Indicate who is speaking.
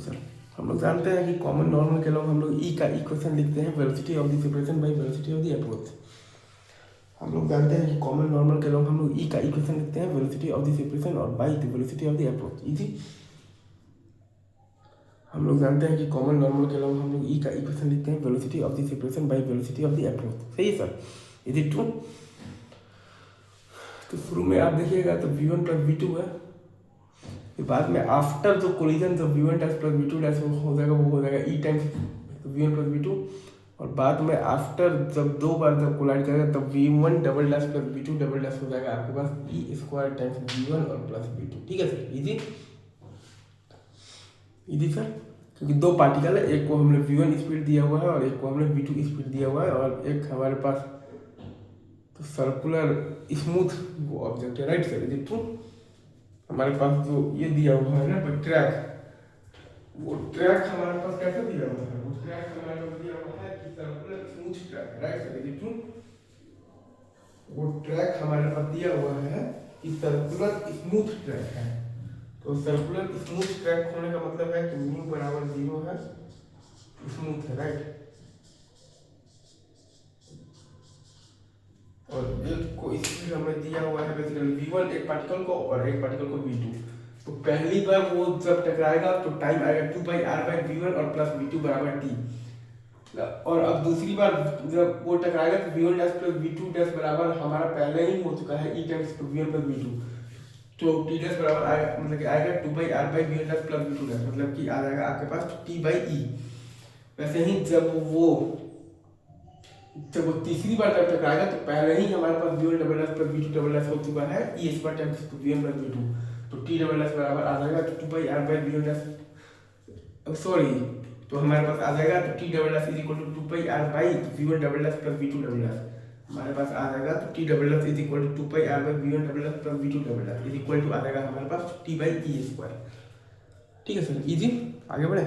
Speaker 1: Sir हम लोग जानते हैं कि कॉमन नॉर्मल के लोग हम लोग ई का इक्वेशन लिखते हैं velocity of the separation by velocity of the approach. हम लोग जानते हैं कि कॉमन नॉर्मल के लोग हम लोग ई का इक्वेशन लिखते हैं वेलोसिटी ऑफ द सेपरेशन और by the velocity of the approach. Easy. हम लोग जानते हैं कि कॉमन नॉर्मल के लोग हम लोग ई का इक्वेशन लिखते हैं velocity of the separation by velocity of the approach. सही है सर, इज इट ट्रू? तो शुरू में आप देखिएगा तो v1 प्लस वी टू है, फिर बाद में आफ्टर जो कोलिजन जो v1 dash plus we two dash हो जाएगा वो हो जाएगा E times v1 plus we two, और बाद में आफ्टर जब दो बार जब कोलाइड करेगा तब v1 double dash plus we two double dash हो जाएगा आपके पास ई स्क्वायर टाइम्स v1 और प्लस वी टू। ठीक है सर, इजी इजी सर, क्योंकि दो पार्टिकल है, एक को हमने v1 स्पीड दिया हुआ है और एक को हमने v2 स्पीड दिया हुआ है, और एक हमारे पास तो सर्कुलर स्मूथ वो ऑब्जेक्ट है। Right sir, is true? हमारे पास जो ये दिया हुआ है ना ट्रैक, वो ट्रैक हमारे पास कैसे दिया हुआ है? वो ट्रैक हमारे पास दिया हुआ है कि circular smooth track. Right sir, is true? वो ट्रैक हमारे पास दिया हुआ है कि सर्कुलर स्मूथ ट्रैक है। तो सर्कुलर स्मूथ ट्रैक होने का मतलब है कि म्यू बराबर 0 है, स्मूथ है। राइट, और एक को स्पीड हमें दिया हुआ है बेसिकली v1 एक पार्टिकल को और एक पार्टिकल को v2। तो पहली बार वो जब टकराएगा तो टाइम आएगा 2/r/v1 और प्लस v2 बराबर t, और अब दूसरी बार जब वो टकराएगा तो v1 dash plus v2 dash बराबर हमारा पहले ही हो चुका है e times v1 plus v2, तो t डैश बराबर आएगा मतलब कि आएगा 2/r/v1 dash plus v2 dash, मतलब कि आ जाएगा आपके पास t/e। वैसे ही जब वो तीसरी बार जब टकराएगा तो पहले ही हमारे पास v1 double dash plus v2 double dash हो चुका है e square times v1 plus v2, तो t डबल डैश बराबर आ जाएगा 2/r/v1 डैश, सॉरी, तो हमारे पास आ जाएगा तो t double dash is equal to 2/r/v1 double dash plus v2 double dash, हमारे पास आ जाएगा तो t double dash is equal to 2/r/v1 double dash plus v2 double dash is equal to आ जाएगा हमारे पास t/e स्क्वायर। ठीक है सर, इजी, आगे बढ़े।